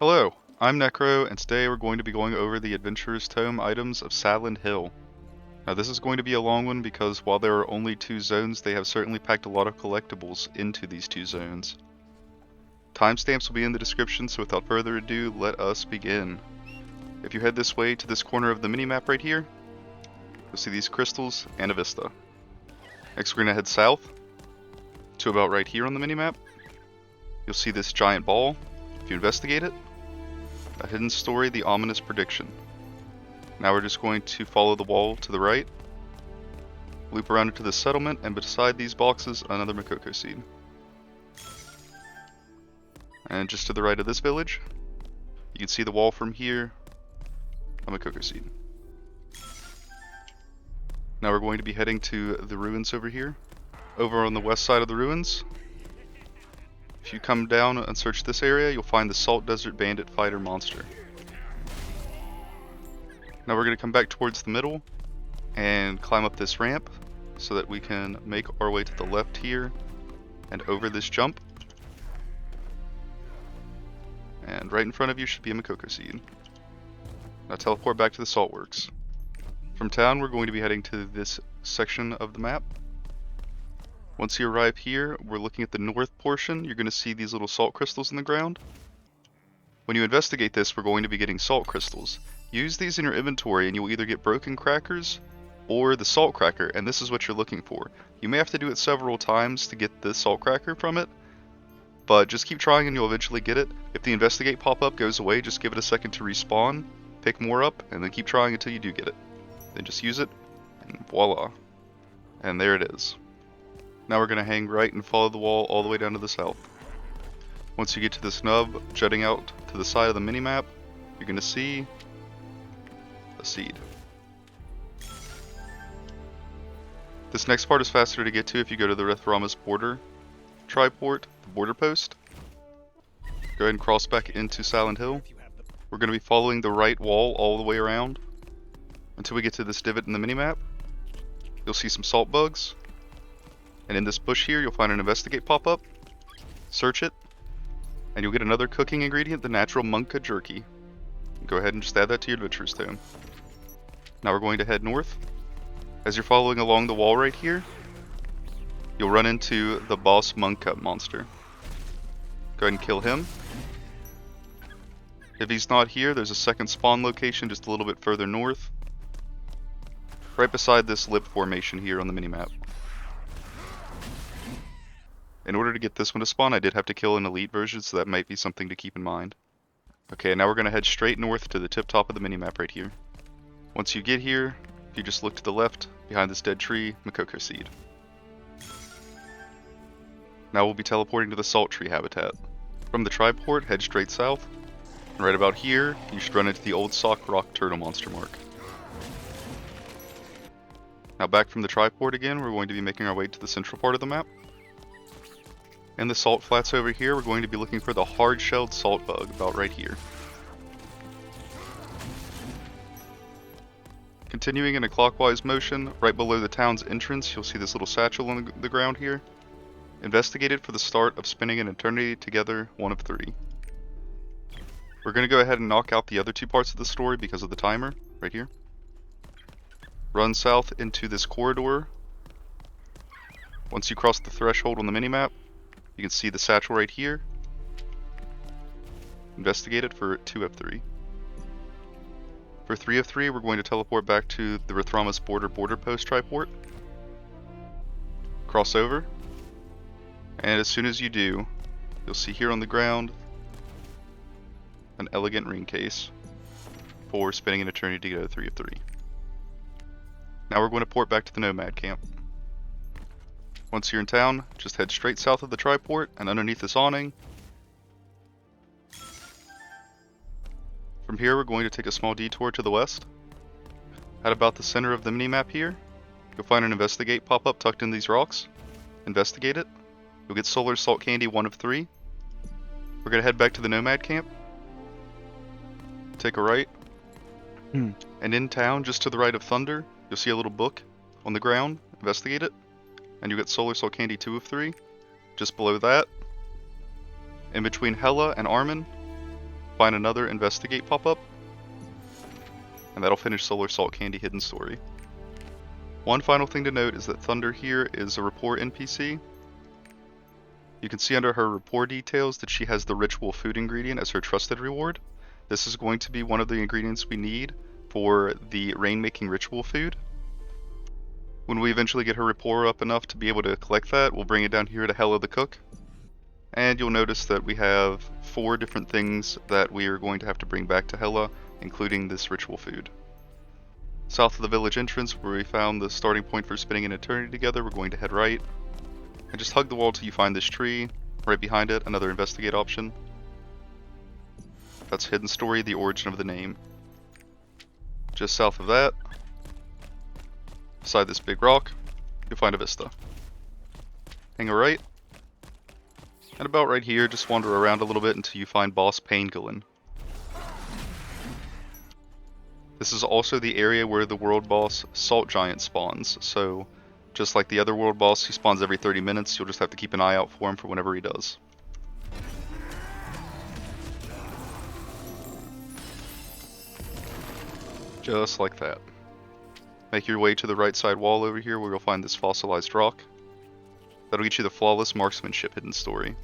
Hello, I'm Necro, and today we're going to be going over the Adventurer's Tome items of Saland Hill. Now this is going to be a long one because while there are only 2 zones, they have certainly packed a lot of collectibles into these 2 zones. Timestamps will be in the description, so without further ado, let us begin. If you head this way to this corner of the minimap right here, you'll see these crystals and a Vista. Next we're going to head south to about right here on the minimap. You'll see this giant ball. If you investigate it, a hidden story, the ominous prediction. Now we're just going to follow the wall to the right, loop around into the settlement, and beside these boxes, another Makoko seed. And just to the right of this village, you can see the wall from here, a Makoko seed. Now we're going to be heading to the ruins over here. Over on the west side of the ruins, if you come down and search this area, you'll find the Salt Desert Bandit Fighter monster. Now we're going to come back towards the middle and climb up this ramp so that we can make our way to the left here and over this jump. And right in front of you should be a Makoko seed. Now teleport back to the Salt Works. From town, we're going to be heading to this section of the map. Once you arrive here, we're looking at the north portion. You're going to see these little salt crystals in the ground. When you investigate this, we're going to be getting salt crystals. Use these in your inventory and you'll either get broken crackers or the salt cracker, and this is what you're looking for. You may have to do it several times to get the salt cracker from it, but just keep trying and you'll eventually get it. If the investigate pop-up goes away, just give it a second to respawn, pick more up, and then keep trying until you do get it. Then just use it, and voila. And there it is. Now we're going to hang right and follow the wall all the way down to the south. Once you get to this nub jutting out to the side of the minimap, you're going to see a seed. This next part is faster to get to if you go to the Rathrama's border triport, the border post. Go ahead and cross back into Saland Hill. We're going to be following the right wall all the way around until we get to this divot in the minimap. You'll see some salt bugs. And in this bush here, you'll find an investigate pop-up. Search it, and you'll get another cooking ingredient, the natural Mungka Jerky. Go ahead and just add that to your adventurer's tome. Now we're going to head north. As you're following along the wall right here, you'll run into the boss Mungka monster. Go ahead and kill him. If he's not here, there's a second spawn location just a little bit further north, right beside this lip formation here on the minimap. In order to get this one to spawn, I did have to kill an elite version, so that might be something to keep in mind. Okay, now we're going to head straight north to the tip top of the minimap right here. Once you get here, if you just look to the left, behind this dead tree, Makoko seed. Now we'll be teleporting to the salt tree habitat. From the triport, head straight south, and right about here, you should run into the old sock rock turtle monster mark. Now back from the triport again, we're going to be making our way to the central part of the map. In the salt flats over here, we're going to be looking for the Hardshelled Saltbug, about right here. Continuing in a clockwise motion, right below the town's entrance, you'll see this little satchel on the ground here. Investigate it for the start of spinning an eternity together, 1 of 3. We're going to go ahead and knock out the other 2 parts of the story because of the timer, right here. Run south into this corridor. Once you cross the threshold on the minimap, you can see the satchel right here. Investigate it for 2 of 3. For 3 of 3, we're going to teleport back to the Rathrama's border post triport. Cross over. And as soon as you do, you'll see here on the ground an elegant ring case for spinning an eternity to go 3 of 3. Now we're going to port back to the Nomad camp. Once you're in town, just head straight south of the triport and underneath this awning. From here, we're going to take a small detour to the west. At about the center of the minimap here, you'll find an investigate pop-up tucked in these rocks. Investigate it. You'll get solar salt candy 1 of 3. We're going to head back to the Nomad camp. Take a right. And in town, just to the right of Thunder, you'll see a little book on the ground. Investigate it. And you get solar salt candy 2 of 3. Just below that, in between Hella and Armin, find another investigate pop up, and that'll finish Solar Salt Candy Hidden Story. One final thing to note is that Thunder here is a Rapport NPC. You can see under her Rapport details that she has the ritual food ingredient as her trusted reward. This is going to be one of the ingredients we need for the Rainmaking ritual food. When we eventually get her Rapport up enough to be able to collect that, we'll bring it down here to Hella the Cook. And you'll notice that we have 4 different things that we are going to have to bring back to Hella, including this ritual food. South of the village entrance, where we found the starting point for spending an eternity together, we're going to head right. And just hug the wall till you find this tree. Right behind it, another investigate option. That's Hidden Story, the origin of the name. Just south of that, beside this big rock, you'll find a Vista. Hang a right. And about right here, just wander around a little bit until you find boss Paingolin. This is also the area where the world boss Salt Giant spawns, so just like the other world boss, he spawns every 30 minutes, you'll just have to keep an eye out for him for whenever he does. Just like that. Make your way to the right side wall over here where you'll find this fossilized rock. That'll get you the flawless Marksmanship Hidden Story.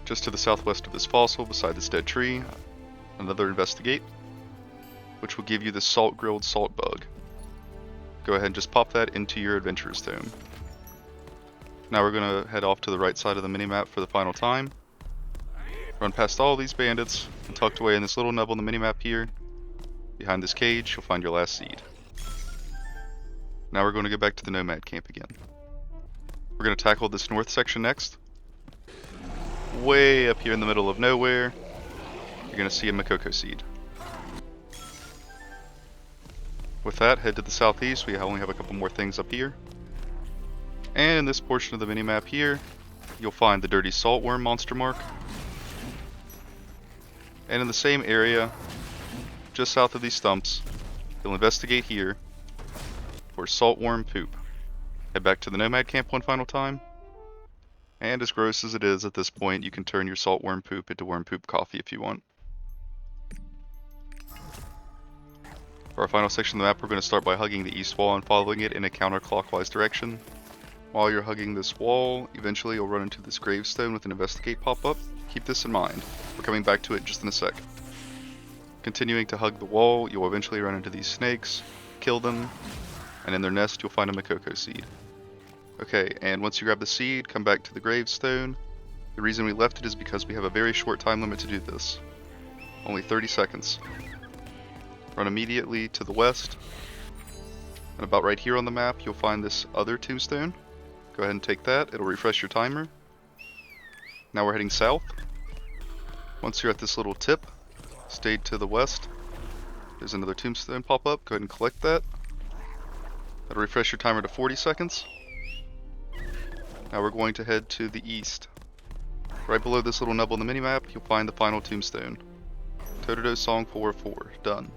Just to the southwest of this fossil, beside this dead tree, another investigate, which will give you the salt grilled saltbug. Go ahead and just pop that into your adventurer's tome. Now we're going to head off to the right side of the minimap for the final time. Run past all these bandits, and tucked away in this little nub on the minimap here, behind this cage, you'll find your last seed. Now we're going to go back to the Nomad camp again. We're going to tackle this north section next. Way up here in the middle of nowhere, you're going to see a Makoko seed. With that, head to the southeast. We only have a couple more things up here. And in this portion of the minimap here, you'll find the Dirty Saltworm monster mark. And in the same area, just south of these stumps, you'll investigate here for saltworm poop. Head back to the Nomad camp one final time. And as gross as it is at this point, you can turn your saltworm poop into worm poop coffee if you want. For our final section of the map, we're going to start by hugging the east wall and following it in a counterclockwise direction. While you're hugging this wall, eventually you'll run into this gravestone with an investigate pop-up. Keep this in mind. We're coming back to it just in a sec. Continuing to hug the wall, you'll eventually run into these snakes, kill them, and in their nest you'll find a Makoko seed. Okay, and once you grab the seed, come back to the gravestone. The reason we left it is because we have a very short time limit to do this. Only 30 seconds. Run immediately to the west, and about right here on the map you'll find this other tombstone. Go ahead and take that, it'll refresh your timer. Now we're heading south. Once you're at this little tip, stay to the west. There's another tombstone pop up, go ahead and collect that. That'll refresh your timer to 40 seconds. Now we're going to head to the east. Right below this little nub on the minimap, you'll find the final tombstone. Tododo Song 4-4, done.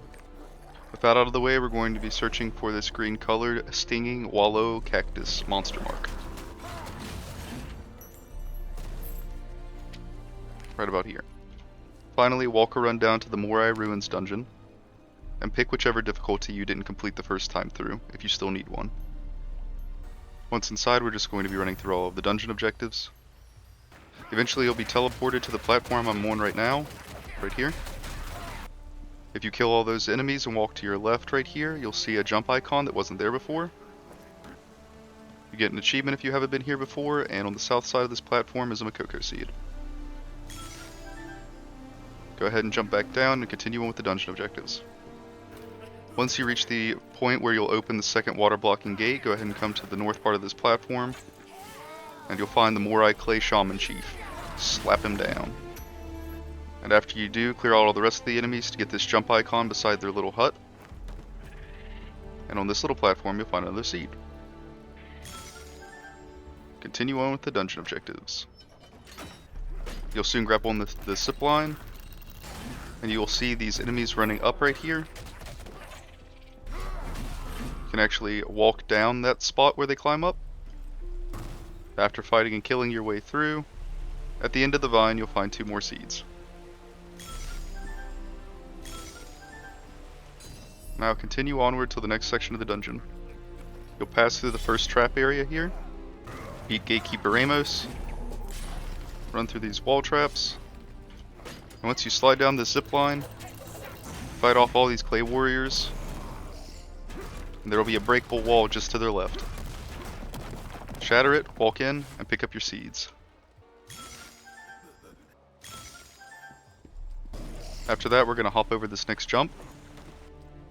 With that out of the way, we're going to be searching for this green colored stinging Wallou cactus monster mark. Right about here. Finally, walk a run down to the Morai Ruins dungeon, and pick whichever difficulty you didn't complete the first time through, if you still need one. Once inside, we're just going to be running through all of the dungeon objectives. Eventually you'll be teleported to the platform I'm on right now, right here. If you kill all those enemies and walk to your left right here, you'll see a jump icon that wasn't there before. You get an achievement if you haven't been here before, and on the south side of this platform is a Makoko seed. Go ahead and jump back down and continue on with the dungeon objectives. Once you reach the point where you'll open the second water blocking gate, go ahead and come to the north part of this platform, and you'll find the Morai Clay Shaman Chief. Slap him down. And after you do, clear out all the rest of the enemies to get this jump icon beside their little hut. And on this little platform, you'll find another seed. Continue on with the dungeon objectives. You'll soon grab on the zip line, and you will see these enemies running up right here. You can actually walk down that spot where they climb up. After fighting and killing your way through, at the end of the vine you'll find 2 more seeds. Now continue onward to the next section of the dungeon. You'll pass through the first trap area here, beat Gatekeeper Emotes, run through these wall traps, and once you slide down this zip line, fight off all these clay warriors, and there will be a breakable wall just to their left. Shatter it, walk in, and pick up your seeds. After that, we're going to hop over this next jump,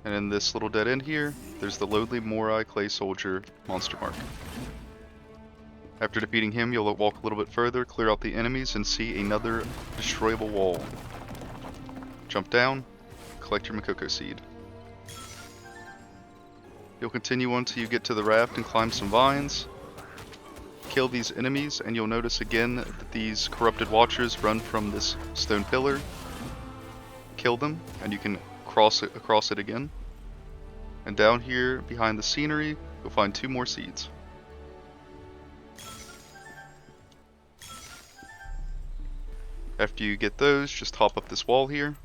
and in this little dead end here, there's the Lowly Morai Clay Soldier monster mark. After defeating him, you'll walk a little bit further, clear out the enemies, and see another destroyable wall. Jump down, collect your Makoko seed. You'll continue on until you get to the raft and climb some vines. Kill these enemies, and you'll notice again that these corrupted watchers run from this stone pillar. Kill them, and you can cross it again. And down here behind the scenery, you'll find 2 more seeds. After you get those, just hop up this wall here.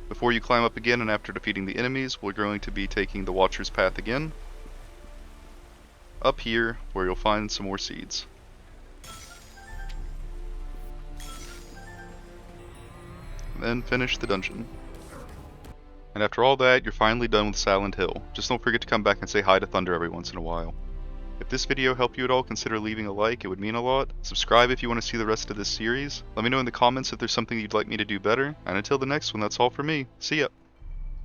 Before you climb up again and after defeating the enemies, we're going to be taking the Watcher's Path again. Up here, where you'll find some more seeds. And then finish the dungeon. And after all that, you're finally done with Saland Hill. Just don't forget to come back and say hi to Thunder every once in a while. If this video helped you at all, consider leaving a like, it would mean a lot. Subscribe if you want to see the rest of this series. Let me know in the comments if there's something you'd like me to do better. And until the next one, that's all for me. See ya!